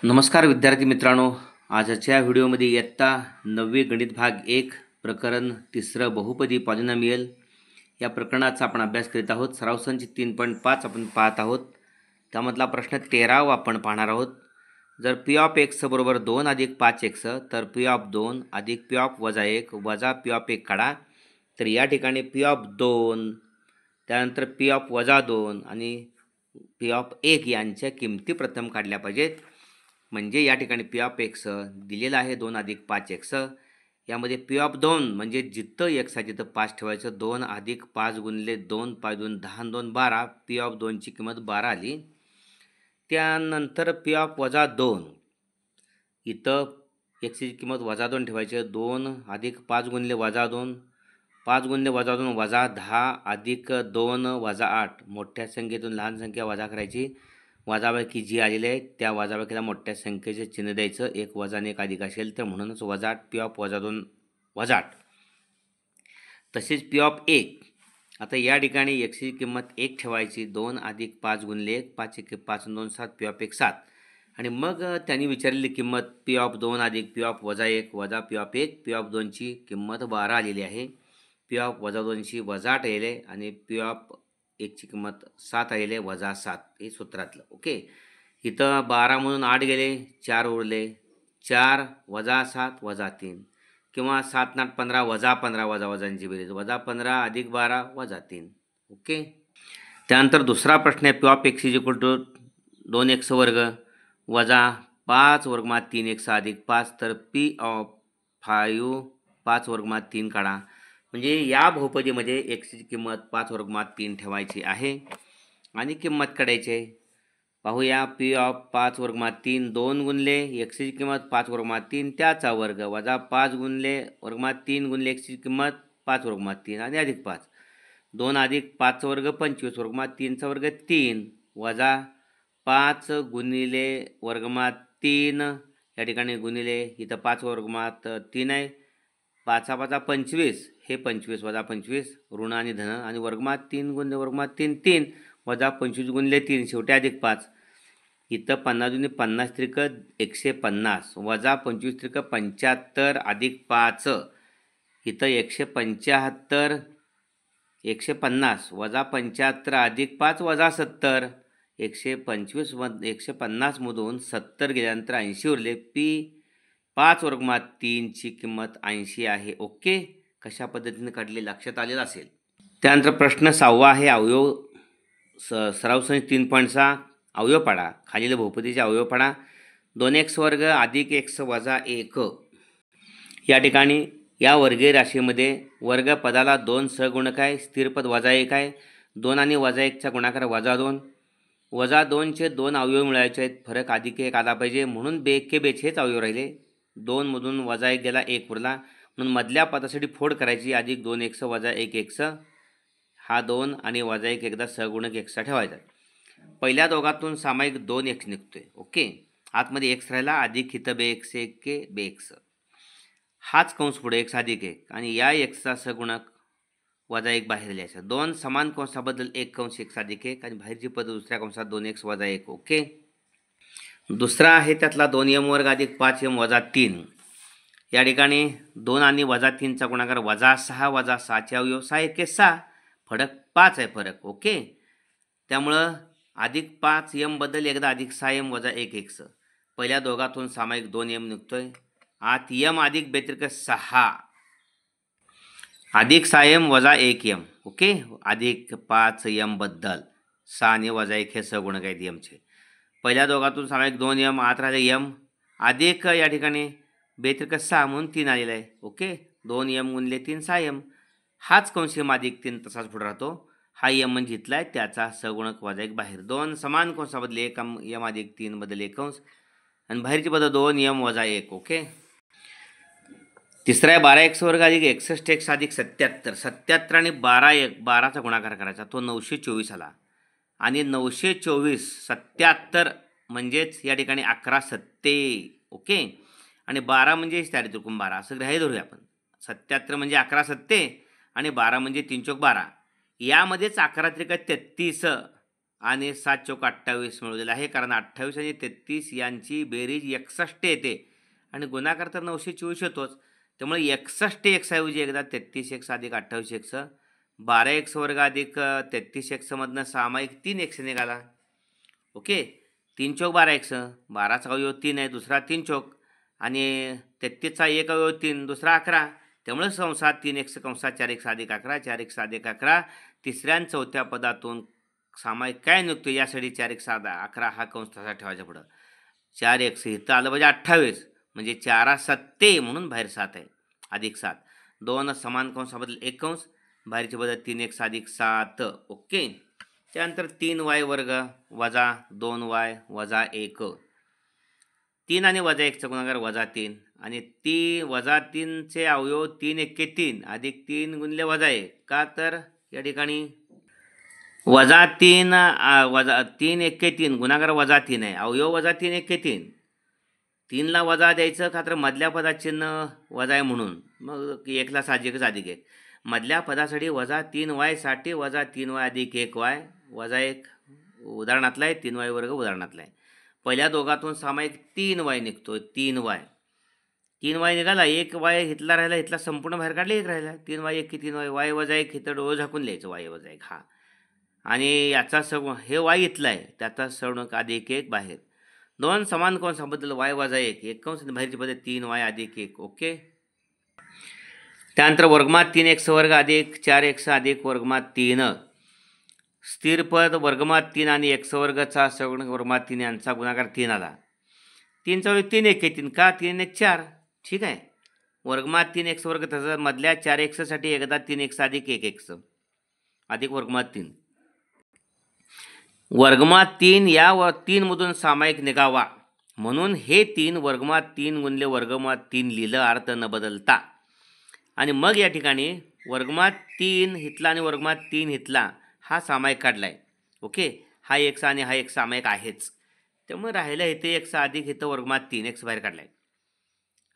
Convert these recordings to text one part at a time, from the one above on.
नमस्कार विद्यार्थी मित्रांनो, आजच्या व्हिडिओमध्ये इयत्ता 9वी गणित भाग 1 प्रकरण 3 बहुपदी पॉलिनॉमियल या प्रकरणाचा आपण अभ्यास करीत आहोत. सराव संच 3.5 आपण पाहत आहोत. त्यामधला प्रश्न 13 आपण पाहणार आहोत. जर पी ऑफ एक्स बरोबर 2 अधिक 5x तर पी ऑफ 2 अधिक पी ऑफ वजा 1 वजा पी ऑफ 1 काढा. तर या ठिकाणी पी ऑफ 2 त्यानंतर पी ऑफ वजा 2 आणि पी ऑफ 1 यांच्या किमती प्रथम काढल्या पाहिजेत. म्हणजे या ठिकाणी पी ऑफ एक्स दिलेला आहे 2 अधिक 5x. यामध्ये पी ऑफ 2 म्हणजे जिथं एक्स आहे तिथं 5 ठेवायचं. 2 अधिक 5 गुणिले 2 5 2 10 2 12. पी ऑफ 2ची किंमत 12 आली. त्यानंतर पी ऑफ वजा 2 इथं एक्सची किंमत वजा 2 ठेवायची. 2 अधिक 5 गुणिले वजा 2 5 गुणिले वजा 2 वजा 10 अधिक 2 वजा 8. मोठ्या संख्येतून लहान संख्या वजा करायची. वजाबाकी जी आलेली आहे त्या वजाबाकीला मोठ्या संख्येचे चिन्ह द्यायचं. एक वजा आणि एक अधिक असेल तर म्हणूनच वजा 8 पी ऑफ वजा 2 वजा 8. तसेच पी ऑफ 1 आता या ठिकाणी एक्सची किंमत 1 ठेवायची. 2 अधिक 5 गुणिले 1 5 1 5 2 7 पी ऑफ 1 7. आणि मग त्यांनी विचारलेली किंमत पी ऑफ 2 अधिक पी ऑफ वजा 1 वजा पी ऑफ 1. पी ऑफ 2ची किंमत 12 आलेली आहे. पी ऑफ वजा 2ची वजा 8 आलेली आहे आणि पी ऑफ 1ची किंमत 7 आलेली आहे वजा 7. हे सूत्रातलं. ओके, इथं 12 म्हणून 8 गेले, 4 उरले. 4 वजा 7 वजा 3 किंवा 7 8 15 वजा 15 वजा वजांची बेरीज वजा 15 अधिक 12 वजा 3. ओके, त्यानंतर दुसरा प्रश्न आहे P of X is equal to 2x वर्ग वजा 5 वर्गमात 3x अधिक 5. तर पी ऑफ 5 वर्गमात 3 काढा. म्हणजे या बहुपदीमध्ये एक्सची किंमत 5 वर्गमात 3 ठेवायची आहे आणि किंमत काढायची आहे. पाहूया पी ऑफ 5 वर्गमात 3 2 गुणले एक्सची किंमत 5 वर्गमात 3 त्याचा वर्ग वजा 5 गुणले वर्गमात 3 गुणले एक्सची किंमत 5 वर्गमात 3 आणि अधिक 5. 2 अधिक 5 वर्ग 25 वर्गमात 3चा वर्ग 3 वजा 5 गुणिले वर्गमात 3 या ठिकाणी गुणिले इथं 5 वर्गमात 3 आहे. 5 5 25 हे 25 वजा 25 ऋण आणि धन आणि वर्गमात 3 गुणिले वर्गमात 3 3 वजा 25 गुणिले 3 शेवटी अधिक 5. इथं 50 दुनी 50 त्रिक 150 वजा 25 त्रिक 75 अधिक 5. इथं 175 150 वजा 75 अधिक 5 वजा 70. 150 मधून 70 गेल्यानंतर 80 उरले. पी 5 वर्गमात 3ची किंमत 80 आहे. ओके, कशा पद्धतीने काढले लक्षात आलेलं असेल. त्यानंतर प्रश्न 6वा आहे अवयव सराव संच 3.6 अवयव पाडा. खालील बहुपदीचे अवयव पाडा. 2x वर्ग अधिक x वजा 1. या ठिकाणी या वर्गीय राशीमध्ये वर्ग पदाला 2 सहगुणक आहे. स्थिर पद वजा 1 आहे. 2 आणि वजा 1चा गुणाकार वजा 2. वजा 2चे 2 अवयव मिळायचे आहेत. फरक अधिक 1 आला पाहिजे म्हणून बेके बेच हेच अवयव राहिले. 2 मधून वजा 1 गेला 1 उरला म्हणून मधल्या पदासाठी फोड करायची. अधिक 2x वजा 1x हा 2 आणि वजा 1 एकदा सहगुणक एक्सचा ठेवायचा. पहिल्या दोघातून सामायिक 2x निघतोय. ओके, आतमध्ये x राहिला अधिक इथं बेx 1 के बेx हाच कंस पुढे x अधिक 1 आणि या एक्सचा सहगुणक वजा 1 बाहेर लिहायचा. 2 समान कंसाबद्दल 1 कंस x अधिक 1 आणि बाहेरची पद दुसऱ्या कंसात 2x वजा 1. ओके, दुसरा आहे त्यातला 2m वर्ग अधिक 5m वजा 3. या ठिकाणी 2 आणि वजा 3चा गुणाकार वजा 6 वजा 6चे अवयव 6 1 6 फरक 5 आहे फरक. ओके, त्यामुळं अधिक 5m बद्दल एकदा अधिक 6m वजा 1 x. पहिल्या दोघातून सामायिक 2m निघतोय. आत m अधिक व्यतिरिक्त 6 अधिक 6m वजा 1m. ओके, अधिक 5m बद्दल 6 आणि वजा 1 हे सहगुणक आहेत mचे. पहिल्या दोघातून सामायिक 2m आत राहिले m अधिक या ठिकाणी व्यतिरिक्त 6 म्हणून 3 आलेला आहे. ओके, 2m गुणिले 3 6m हाच कंस m अधिक 3 तसाच पुढे राहतो. हा m म्हणजे इथला आहे त्याचा सहगुणक वजा 1 बाहेर. 2 समान कंसाबद्दल 1 m अधिक 3 बद्दल 1 कंस आणि बाहेरची पद 2m वजा 1. ओके, तिसरा आहे 12x वर्ग अधिक 61x अधिक 77. 77 आणि 12चा गुणाकार करायचा तो 924 आला आणि 924 77 म्हणजेच या ठिकाणी 11 सत्ते. ओके, आणि 12 म्हणजे चारी त्रिकोण 12 असं ग्राह्य धरूया आपण. 77 म्हणजे 11 सत्ते आणि 12 म्हणजे 3 चौक 12. यामध्येच 11 त्रिक 33 आणि 7 चौक 28 मिळवलेलं आहे, कारण 28 आणि 33 यांची बेरीज 61 येते आणि गुणाकार तर 924 येतोच. त्यामुळे 61 एक्स ऐवजी एकदा 33 एक्स अधिक 28 एक्स, 12 एक्स वर्ग अधिक 33 एक्स मधनं सामायिक 3 एक्स निघाला. ओके, 3 चौक 12 एक्स, 12चा अवयव 3 आहे, दुसरा 3 चौक आणि 33चा एक अवयव 3, दुसरा 11. त्यामुळे कंसात 3 एक्स कंसात 4 एक्स अधिक 11, 4 एक्स अधिक 11. तिसऱ्या आणि चौथ्या पदातून सामायिक काय निघतो यासाठी 4 एक्स 11 हा कंस तसा ठेवायचा पुढं. 4 एक्स इथं आलं म्हणजे 28, म्हणजे 4 सत्ते म्हणून बाहेर 7 आहे अधिक 7. 2 समान कंसाबद्दल एक कंस, बाहेरच्या बद्दल 3 एक्स अधिक 7. ओके, त्यानंतर 3y वर्ग वजा 2y वजा 1. 3 आणि वजा 1चा गुणाकार वजा 3 आणि वजा 3चे अवयव 3 एक्के 3 अधिक 3 गुणिले वजा 1. का तर या ठिकाणी वजा 3 वजा 3 एक्के 3 गुणाकार वजा 3 आहे, अवयव वजा 3 एक्के 3. 3ला वजा द्यायचं का तर मधल्या पदात चिन्ह वजा आहे म्हणून, मग 1ला साहजिकच अधिक 1. मधल्या पदासाठी वजा 3y साठी वजा 3y अधिक 1y वजा 1 उदाहरणातला आहे, 3y वर्ग उदाहरणातला आहे. पहिल्या दोघातून सामायिक 3y निघतोय, 3y निघाला. 1y इथला राहिला, इथला संपूर्ण बाहेर काढले 1 राहिला. 3y 1 की 3y, y वजा 1 इथं डोळं झाकून लिहायचं, y वजा 1 हा. आणि याचा हे y इथला आहे, त्याचा सगुणक अधिक 1 बाहेर. 2 समान कंसाबद्दल y वजा 1, एक कंस बाहेरची पद्धत 3y अधिक 1. ओके, त्यानंतर वर्गमात 3x वर्ग अधिक 4x अधिक वर्गमात 3. स्थिर पद वर्गमात 3 आणि x वर्गचा सगुणक वर्गमात 3 यांचा गुणाकार 3 आला. 3चा अवयव 3 एक्के 3, का 3 1 4. ठीक आहे, वर्गमात 3x वर्ग तसंच मधल्या 4x साठी एकदा 3x अधिक 1x अधिक वर्गमात 3. वर्गमात 3 या 3 मधून सामायिक निघावा म्हणून हे 3 वर्गमात 3 गुणिले वर्गमात 3 लिहिलं अर्थ न बदलता. आणि मग या ठिकाणी वर्गमात 3 इथला आणि वर्गमात 3 इथला हा सामायिक काढलाय. ओके, हा x आणि हा x सामायिक आहेच, त्यामुळे राहिला इथे x अधिक इथं वर्गमात 3 x बाहेर काढलाय.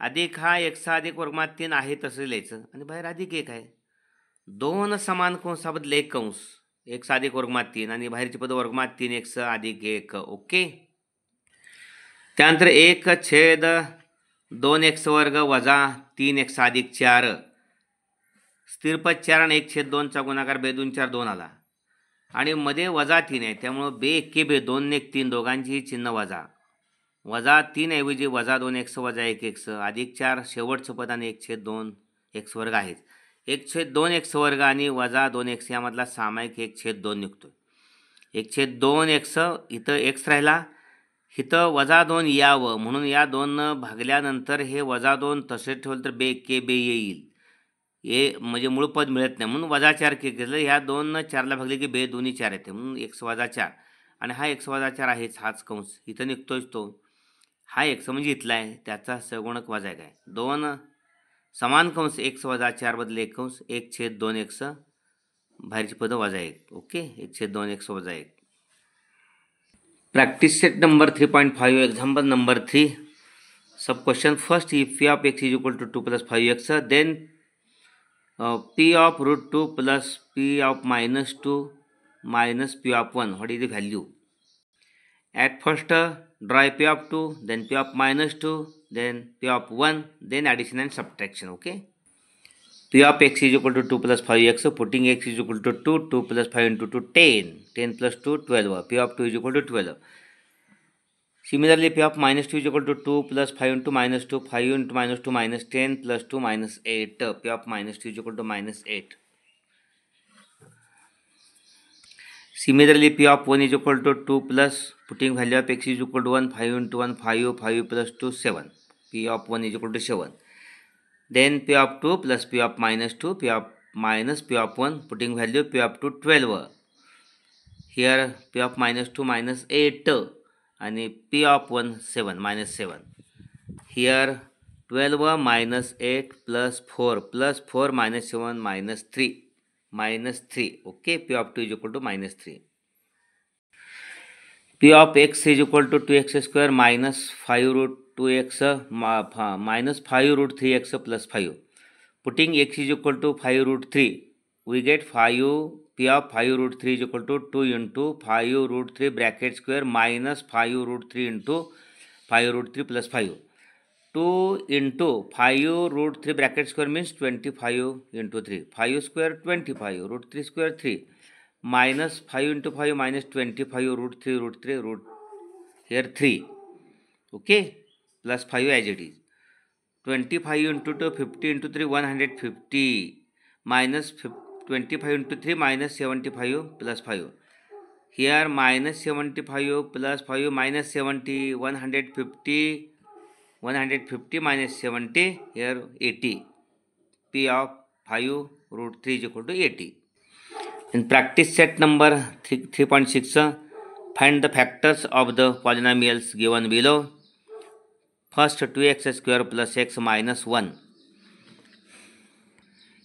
अधिक हा x अधिक वर्गमात 3 आहे तसं लिहायचं आणि बाहेर अधिक 1 आहे. 2 समान कंसाबद्दल एक कंस, x अधिक वर्गमात 3 आणि बाहेरची पद वर्गमात 3 x अधिक 1. ओके, त्यानंतर 1/2x वर्ग वजा 3x अधिक 4. स्थिरपद 4 आणि 1/2चा गुणाकार 2 2 4 2 आला आणि मध्ये वजा 3 आहे, त्यामुळं 2 एक्के 2 2 1 3 दोघांची चिन्ह वजा. वजा 3 ऐवजी वजा 2x वजा 1x अधिक 4 शेवटचं पद आणि 1/2x वर्ग आहेत. 1/2x वर्ग आणि वजा 2x यामधला सामायिक 1/2 निघतोय. 1/2x इथं x राहिला, इथं वजा 2 यावं म्हणून या 2 भागल्यानंतर हे वजा 2 तसे ठेवलं तर 2 एक्के 2 येईल. हे म्हणजे मूळ पद मिळत नाही म्हणून वजा 4 केलं. ह्या 2 4ला भागले की 2 दोन्ही 4 येते म्हणून x वजा 4 आणि हा x वजा 4 आहेच, हाच कंस इथं निघतोच तो. हा x म्हणजे इथला आहे, त्याचा सगुणक वजा 1 आहे. 2 समान कंस x वजा 4 बदले एक कंस 1/2x बाहेरची पदं वजा 1. ओके, 1/2x वजा 1. Practice set number 3.5 example number 3. Sub question first, if p of x is equal to 2 plus 5x, then p of root 2 plus p of minus 2 minus p of 1, what is the value? At first draw p of 2, then p of minus 2, then p of 1, then addition and subtraction. Okay, p of x is equal to 2 plus 5x, putting x is equal to 2, 2 plus 5 into 2 10, 10 plus 2 12, p of 2 is equal to 12. Similarly, p of minus 2 is equal to 2 plus 5 into minus 2, 5 into minus 2 minus 10 plus 2 minus 8, p of minus 2 is equal to minus 8. Similarly, p of 1 is equal to 2 plus, putting value of x is equal to 1, 5 into 1, 5, 5 plus 2, 7, p of 1 is equal to 7. Then p of 2 plus p of minus 2, p of minus p of 1, putting value p of 2, 12. Here p of minus 2 minus 8 and p of 1 7 minus 7. Here 12 minus 8 plus 4 minus 7 minus 3. Okay, p of 2 is equal to minus 3. p of x is equal to 2x square minus 5 root 2x minus 5 root 3x plus 5. Putting x is equal to 5 root 3, we get 5 P of 5 root 3 is equal to 2 into 5 root 3 bracket square minus 5 root 3 into 5 root 3 plus 5. 2 into 5 root 3 bracket square means 25 into 3. 5 square 25, root 3 square 3, minus 5 into 5 minus 25 root 3 root here 3. Okay, plus 5 as it is. 25 into 2, 50 into 3, 150, minus 25 into 3 minus 75 plus 5. Here minus 75 plus 5 minus 70, 150, 150 minus 70, here 80. P of 5 root 3 is equal to 80. In practice set number 3.6, find the factors of the polynomials given below. First, 2x square plus x minus 1.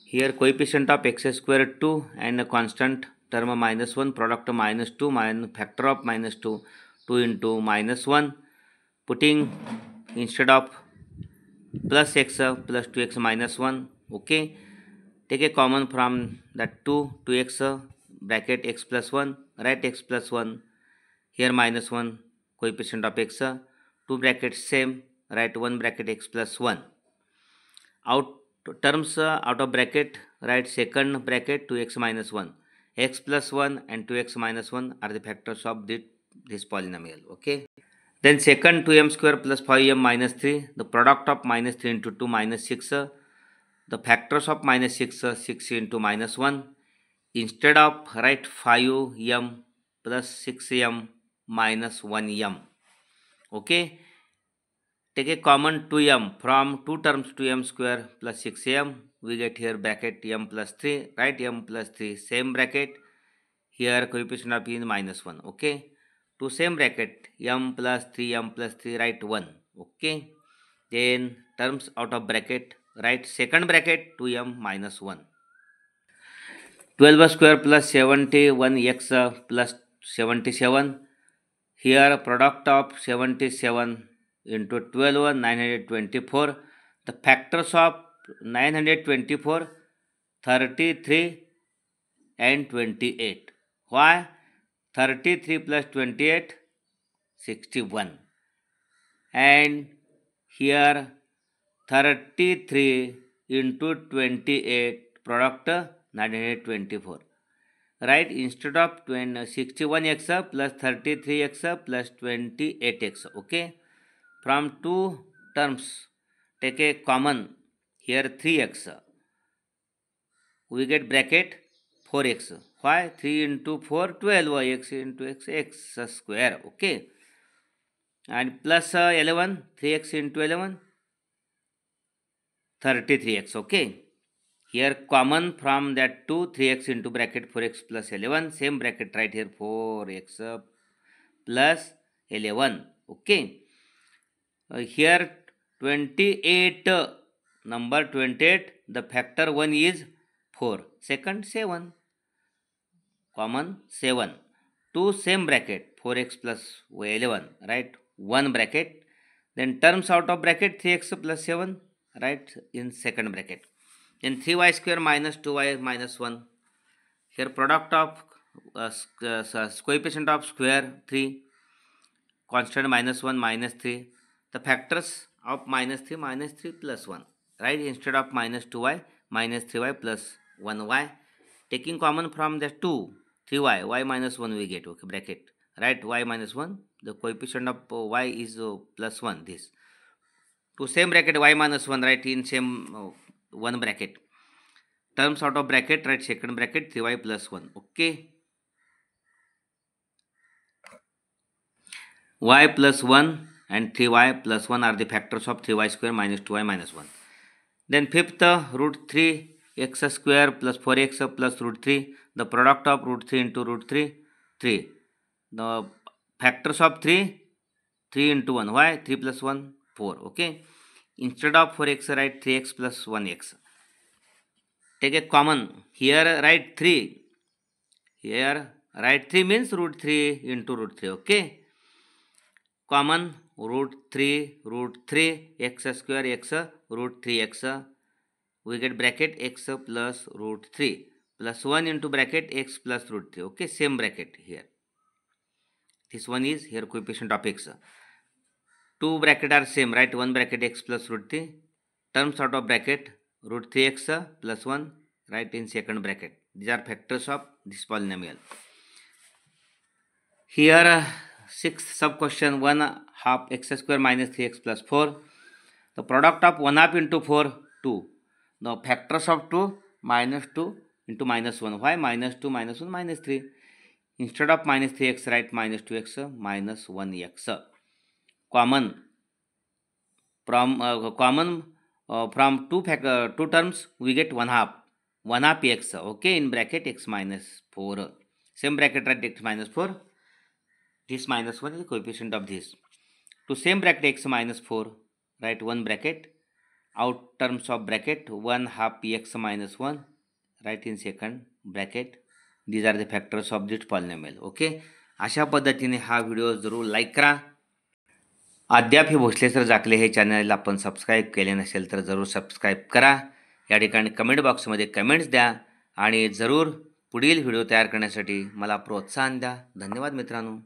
Here coefficient of x square 2 and a constant term minus 1, product of minus 2, factor of minus 2, 2 into minus 1. Putting instead of plus x plus 2x minus 1. Okay. Take a common from that 2x bracket x plus 1, write x plus 1, here minus 1, coefficient of x, 2 brackets same, write 1 bracket x plus 1. Out terms out of bracket, write second bracket 2x minus 1. X plus 1 and 2x minus 1 are the factors of this polynomial. Okay. Then second 2m square plus 5m minus 3, the product of minus 3 into 2 minus 6, the factors of minus 6, 6 into minus 1. Instead of write 5m plus 6m minus 1m. Okay. Take a common 2m from two terms 2m square plus 6m. We get here bracket m plus 3. Write m plus 3 same bracket. Here coefficient of n minus 1. Okay. To same bracket m plus 3 write 1. Okay. Then terms out of bracket, write second bracket 2m minus 1. 12 square plus 71x plus 77. Here product of 77 into 12, 924. The factors of 924, 33 and 28. Why? 33 plus 28, 61. And here 33 into 28, product 924. Right, instead of 61x plus 33x plus 28x. Okay. From two terms, take a common, here 3x. We get bracket 4x. Why? 3 into 4, 12, x into x square. Okay. And plus 11, 3x into 11, 33x. Okay. Here common from that 2, 3x into bracket 4x plus 11. Same bracket right here, 4x plus 11. Okay. Here 28, number 28, the factor 1 is 4. Second 7. Common 7. 2 same bracket, 4x plus 11. Right. 1 bracket. Then terms out of bracket 3x plus 7. Right. In second bracket. Then 3y square minus 2y minus 1. Here product of coefficient of square 3, constant minus 1 minus 3. The factors of minus 3 plus 1. Right, instead of minus 2y minus 3y plus 1y. Taking common from the 2, 3y, y minus 1 we get. Okay, bracket. Right, y minus 1. The coefficient of y is plus 1. This. To same bracket y minus 1, right, in same 1 bracket. Terms out of bracket, right, second bracket 3y plus 1. Okay. Y plus 1 and 3y plus 1 are the factors of 3y square minus 2y minus 1. Then fifth, root 3 x square plus 4x plus root 3. The product of root 3 into root 3, 3. The factors of 3, 3 into 1. Why? 3 plus 1, 4. Okay. Instead of 4x, write 3x plus 1x. Take a common. Here write 3. Here write 3 means root 3 into root 3. Okay. Common root 3 x square x root 3x. We get bracket x plus root 3 plus 1 into bracket x plus root 3. Okay, same bracket here. This one is here coefficient of x. Two bracket are same, right? One bracket x plus root 3. Terms out of bracket root 3x plus 1, right, in second bracket. These are factors of this polynomial. Here sixth sub question, 1/2 x square minus 3x plus 4. The product of 1/2 into 4, 2. Now factors of 2, minus 2 into minus 1. Why? Minus 2 minus 1 minus 3. Instead of minus 3x, write minus 2x minus 1x. Common from two terms we get 1/2 x. Okay, in bracket x minus 4. Same bracket, write x minus 4. This minus 1 is the coefficient of this. To same bracket x minus 4, write one bracket. Out terms of bracket 1/2 x minus 1, write in second bracket. These are the factors of this polynomial. Okay, अशा पद्धतीने हा video जरूर like करा. अद्याप हे Bhosale sir जाकले हे channel आपण subscribe केले नसेल तर जरूर सबस्क्राईब करा. या ठिकाणी कमेंट बॉक्समध्ये कमेंट्स द्या आणि जरूर पुढील व्हिडिओ तयार करण्यासाठी मला प्रोत्साहन द्या. धन्यवाद मित्रांनो.